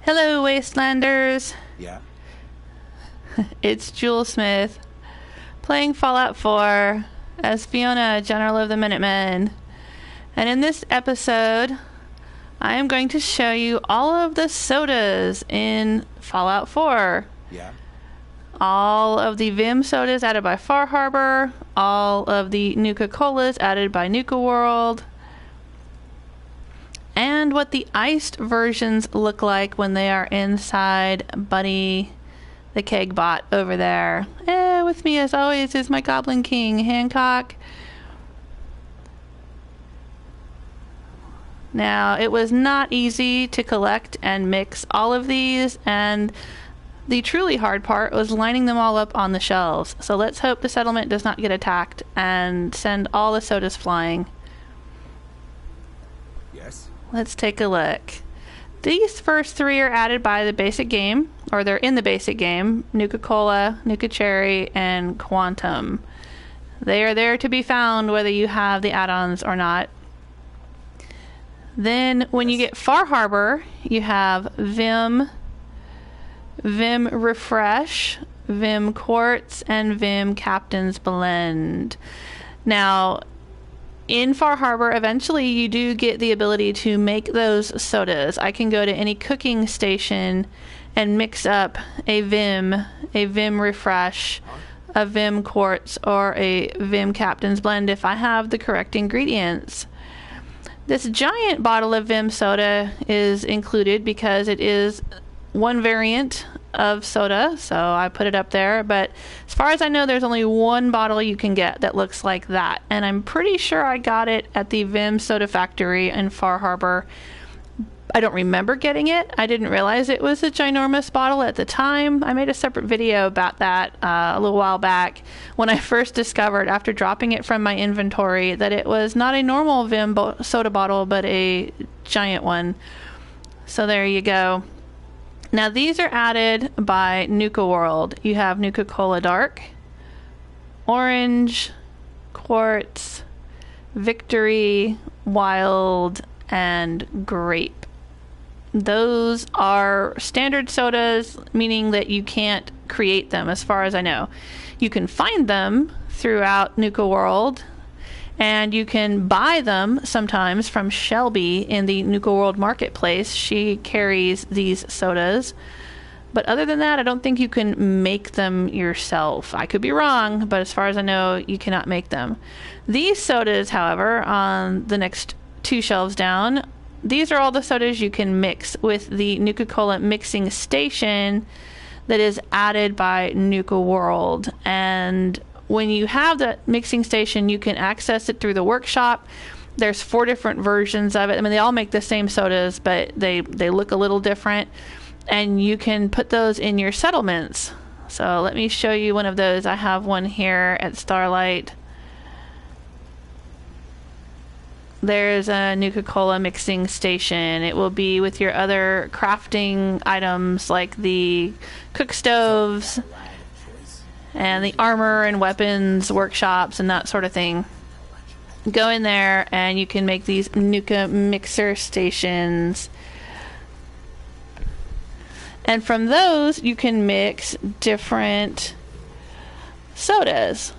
Hello, Wastelanders. Yeah. It's Jewel Smith, playing Fallout 4 as Fiona, General of the Minutemen. And in this episode, I am going to show you all of the sodas in Fallout 4. Yeah. All of the Vim sodas added by Far Harbor, all of the Nuka-Colas added by Nuka-World, and what the iced versions look like when they are inside Buddy the Keg Bot over there. With me as always is my Goblin King, Hancock. Now, it was not easy to collect and mix all of these, and the truly hard part was lining them all up on the shelves. So let's hope the settlement does not get attacked and send all the sodas flying. Yes. Let's take a look. These first three are added by the basic game, or they're in the basic game: Nuka-Cola, Nuka Cherry, and Quantum. They are there to be found whether you have the add-ons or not. Then when you get Far Harbor, you have Vim, Vim Refresh, Vim Quartz, and Vim Captain's Blend. Now, in Far Harbor, eventually you do get the ability to make those sodas. I can go to any cooking station and mix up a Vim Refresh, a Vim Quartz, or a Vim Captain's Blend if I have the correct ingredients. This giant bottle of Vim soda is included because it is one variant of soda, so I put it up there. But as far as I know, there's only one bottle you can get that looks like that, and I'm pretty sure I got it at the Vim Soda Factory in Far Harbor. I don't remember getting it. I didn't realize it was a ginormous bottle at the time. I made a separate video about that a little while back when I first discovered, after dropping it from my inventory, that it was not a normal Vim soda bottle but a giant one. So there you go. Now, these are added by Nuka-World. You have Nuka-Cola Dark, Orange, Quartz, Victory, Wild, and Grape. Those are standard sodas, meaning that you can't create them, as far as I know. You can find them throughout Nuka-World, and you can buy them sometimes from Shelby in the Nuka-World marketplace. She carries these sodas. But other than that, I don't think you can make them yourself. I could be wrong, but as far as I know, you cannot make them. These sodas, however, on the next two shelves down, these are all the sodas you can mix with the Nuka-Cola mixing station that is added by Nuka-World. And when you have the mixing station, you can access it through the workshop. There's 4 different versions of it. I mean, they all make the same sodas, but they look a little different. And you can put those in your settlements. So let me show you one of those. I have one here at Starlight. There's a Nuka-Cola mixing station. It will be with your other crafting items like the cook stoves and the armor and weapons workshops and that sort of thing. Go in there and you can make these Nuka mixer stations. And from those, you can mix different sodas.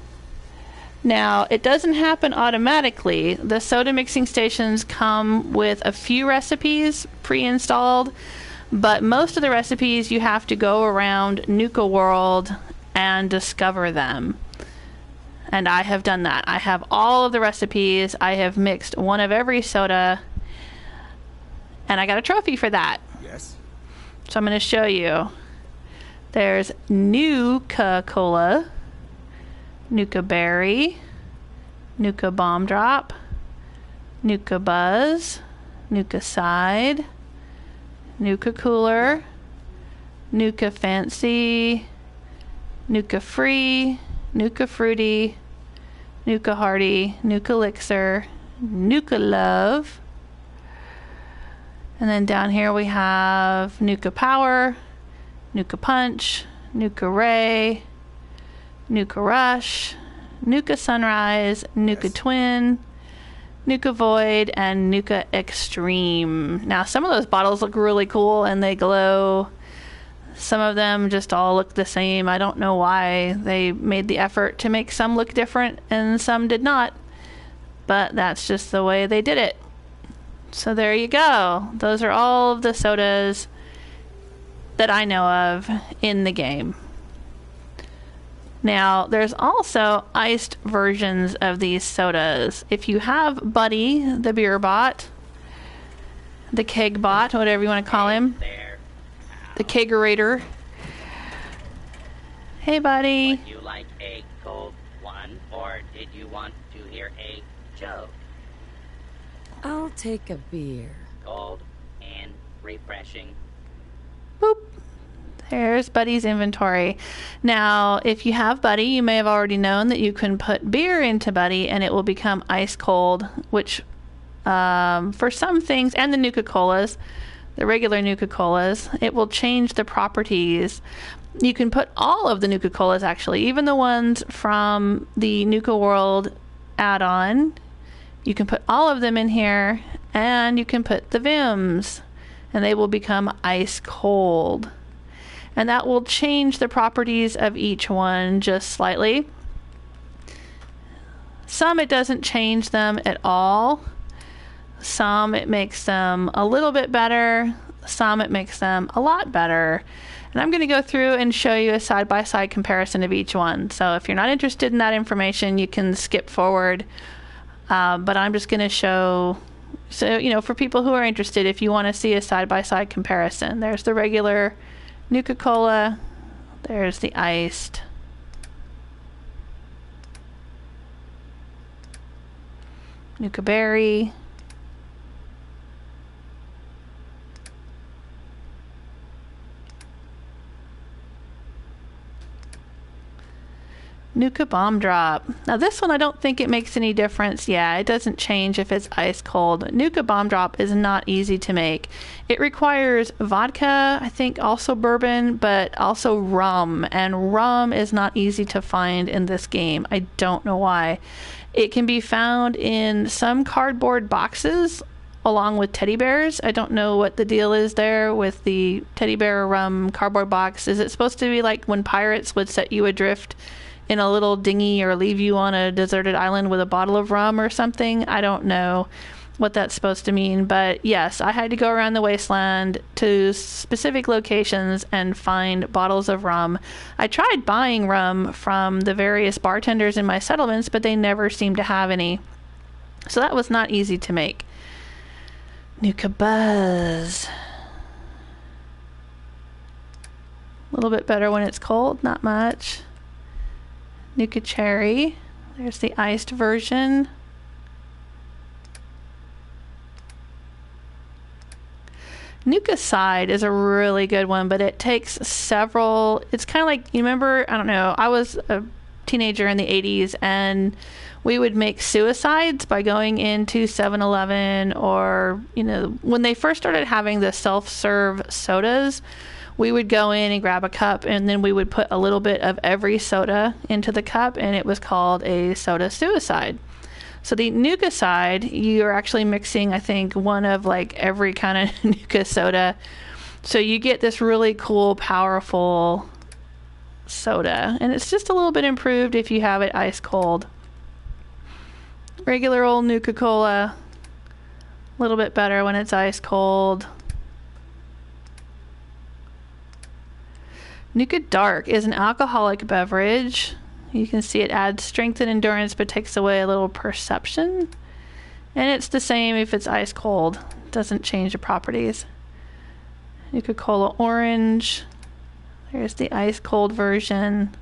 Now, it doesn't happen automatically. The soda mixing stations come with a few recipes pre-installed, but most of the recipes you have to go around Nuka-World and discover them. And I have done that. I have all of the recipes. I have mixed one of every soda, and I got a trophy for that. Yes. So I'm going to show you. There's Nuka-Cola, Nuka Berry, Nuka Bomb Drop, Nuka Buzz, Nuka Side, Nuka Cooler, Nuka Fancy, Nuka Free, Nuka Fruity, Nuka Hardy, Nuka Elixir, Nuka Love. And then down here we have Nuka Power, Nuka Punch, Nuka Ray, Nuka Rush, Nuka Sunrise, Nuka Twin, Nuka Void, and Nuka Extreme. Now, some of those bottles look really cool and they glow. Some of them just all look the same. I don't know why they made the effort to make some look different and some did not. But that's just the way they did it. So there you go. Those are all of the sodas that I know of in the game. Now, there's also iced versions of these sodas. If you have Buddy, the beer bot, the keg bot, whatever you want to call him, the kegerator. Hey, Buddy. Would you like a cold one, or did you want to hear a joke? I'll take a beer. Cold and refreshing. Boop. There's Buddy's inventory. Now, if you have Buddy, you may have already known that you can put beer into Buddy and it will become ice cold, which for some things, and the Nuka-Colas, the regular Nuka-Colas, it will change the properties. You can put all of the Nuka-Colas, actually, even the ones from the Nuka-World add-on. You can put all of them in here, and you can put the Vims, and they will become ice cold. And that will change the properties of each one just slightly. Some it doesn't change them at all. Some it makes them a little bit better. Some it makes them a lot better. And I'm going to go through and show you a side-by-side comparison of each one. So if you're not interested in that information, you can skip forward. But I'm just going to show, so, you know, for people who are interested, if you want to see a side-by-side comparison, there's the regular Nuka-Cola, there's the iced, Nuka Berry, Nuka Bomb Drop. Now this one, I don't think it makes any difference. Yeah, it doesn't change if it's ice cold. Nuka Bomb Drop is not easy to make. It requires vodka, I think also bourbon, but also rum. And rum is not easy to find in this game. I don't know why. It can be found in some cardboard boxes along with teddy bears. I don't know what the deal is there with the teddy bear rum cardboard box. Is it supposed to be like when pirates would set you adrift in a little dinghy or leave you on a deserted island with a bottle of rum or something? I don't know what that's supposed to mean, but yes, I had to go around the wasteland to specific locations and find bottles of rum. I tried buying rum from the various bartenders in my settlements, but they never seemed to have any. So that was not easy to make. Nuka Buzz. A little bit better when it's cold, not much. Nuka Cherry. There's the iced version. Nuka Side is a really good one, but it takes several. It's kind of like, you remember, I don't know, I was a teenager in the 80s and we would make suicides by going into 7-Eleven, or, you know, when they first started having the self-serve sodas, we would go in and grab a cup and then we would put a little bit of every soda into the cup, and it was called a soda suicide. So the Nuka Side, you're actually mixing, I think, one of like every kind of Nuka soda. So you get this really cool, powerful soda. And it's just a little bit improved if you have it ice cold. Regular old Nuka-Cola, a little bit better when it's ice cold. Nuka Dark is an alcoholic beverage. You can see it adds strength and endurance, but takes away a little perception. And it's the same if it's ice cold. It doesn't change the properties. Nuka-Cola Orange. There's the ice cold version.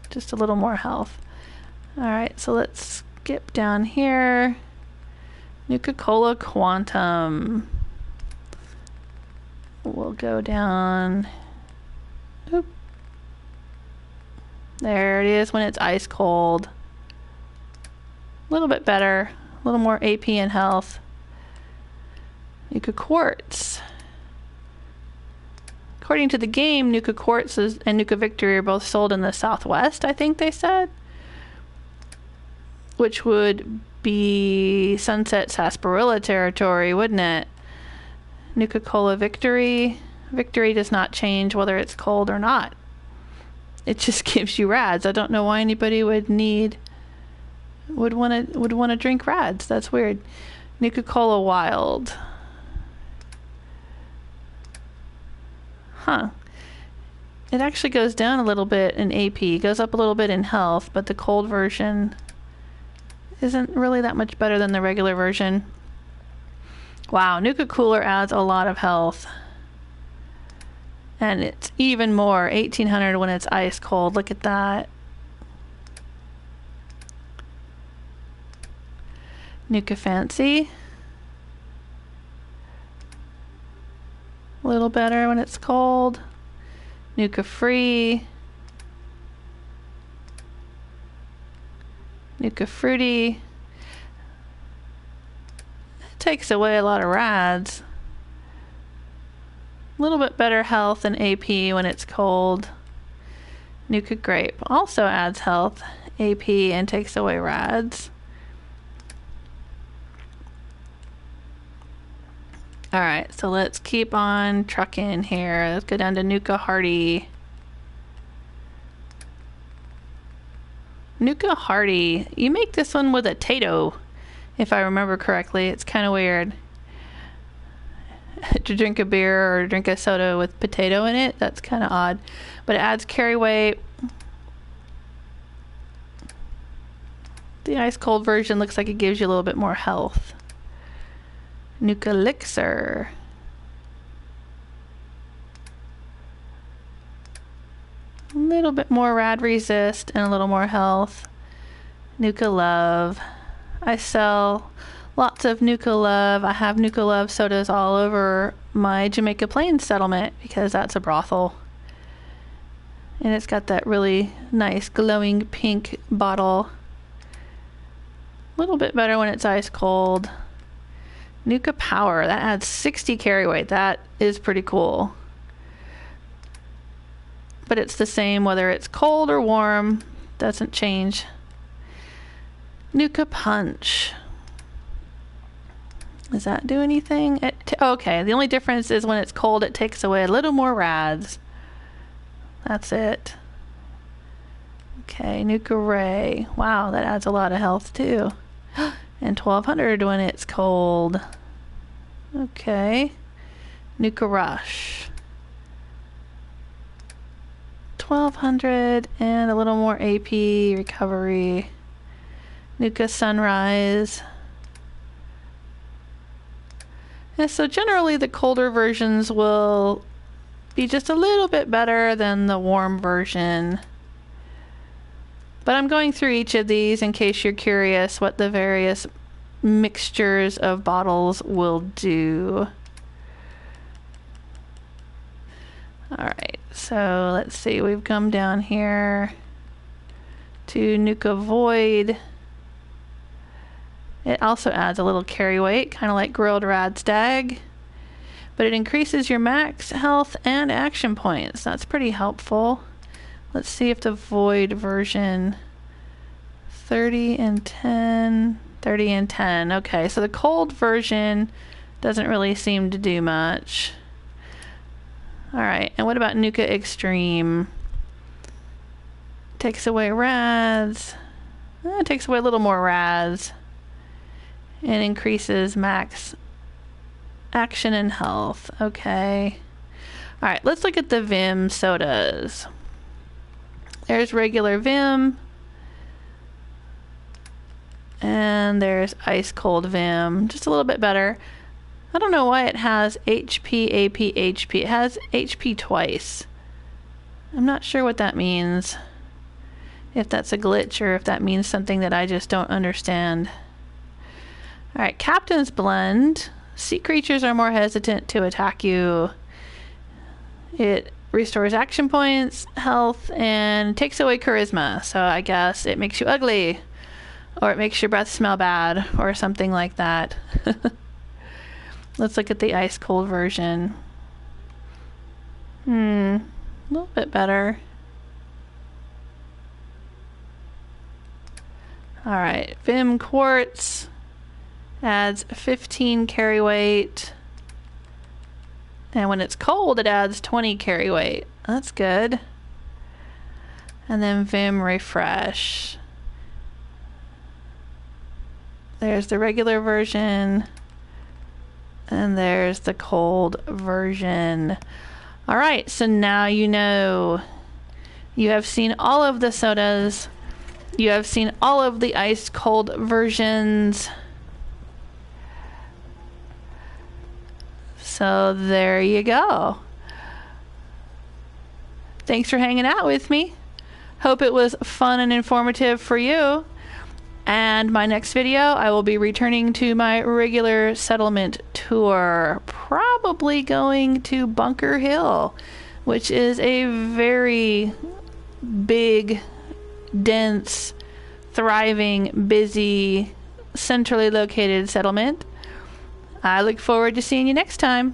Just a little more health. Alright, so let's skip down here. Nuka-Cola Quantum. We'll go down. Oop. There it is when it's ice cold. A little bit better. A little more AP and health. Nuka Quartz. According to the game, Nuka Quartz and Nuka Victory are both sold in the Southwest, I think they said. which would be Sunset Sarsaparilla territory, wouldn't it? Nuka-Cola Victory. Victory does not change whether it's cold or not. It just gives you rads. I don't know why anybody would want to drink rads. That's weird. Nuka-Cola Wild. Huh. It actually goes down a little bit in AP, goes up a little bit in health, but the cold version isn't really that much better than the regular version. Wow, Nuka Cooler adds a lot of health. And it's even more, 1800 when it's ice cold. Look at that. Nuka Fancy. A little better when it's cold. Nuka Free. Nuka Fruity. It takes away a lot of rads. A little bit better health and AP when it's cold. Nuka Grape also adds health, AP, and takes away rads. Alright, so let's keep on trucking here. Let's go down to Nuka Hardy. Nuka Hardy. You make this one with a tato, if I remember correctly. It's kind of weird. To drink a beer or drink a soda with potato in it, that's kind of odd. But it adds carry weight. The ice cold version looks like it gives you a little bit more health. Nuka Elixir. A little bit more rad resist and a little more health. Nuka Love. I sell lots of Nuka Love. I have Nuka Love sodas all over my Jamaica Plains settlement because that's a brothel. And it's got that really nice glowing pink bottle. A little bit better when it's ice cold. Nuka Power. That adds 60 carry weight. That is pretty cool. But it's the same whether it's cold or warm. Doesn't change. Nuka Punch. Does that do anything? Okay, the only difference is when it's cold, it takes away a little more rads. That's it. Okay, Nuka Ray. Wow, that adds a lot of health too. And 1200 when it's cold. Okay. Nuka Rush. 1200 and a little more AP recovery. Nuka Sunrise. And so generally the colder versions will be just a little bit better than the warm version. But I'm going through each of these in case you're curious what the various mixtures of bottles will do. Alright, so let's see, we've come down here to Nuka Void. It also adds a little carry weight, kind of like Grilled Rad Stag. But it increases your max health and action points. That's pretty helpful. Let's see if the Void version 30 and 10. 30 and 10. Okay, so the cold version doesn't really seem to do much. Alright, and what about Nuka Extreme? Takes away rads. It takes away a little more rads. And increases max action and health. Okay. Alright, let's look at the Vim sodas. There's regular Vim. And there's ice cold Vim. Just a little bit better. I don't know why it has HP, AP, HP. It has HP twice. I'm not sure what that means. If that's a glitch or if that means something that I just don't understand. Alright, Captain's Blend. Sea creatures are more hesitant to attack you. It restores action points, health, and takes away charisma. So I guess it makes you ugly. Or it makes your breath smell bad. Or something like that. Let's look at the ice cold version. A little bit better. Alright, Vim quartz adds 15 carry weight. And when it's cold, it adds 20 carry weight. That's good. And then Vim refresh. There's the regular version. And there's the cold version. Alright, so now you know. You have seen all of the sodas. You have seen all of the ice cold versions. So there you go. Thanks for hanging out with me. Hope it was fun and informative for you. And my next video, I will be returning to my regular settlement tour. Probably going to Bunker Hill, which is a very big, dense, thriving, busy, centrally located settlement. I look forward to seeing you next time.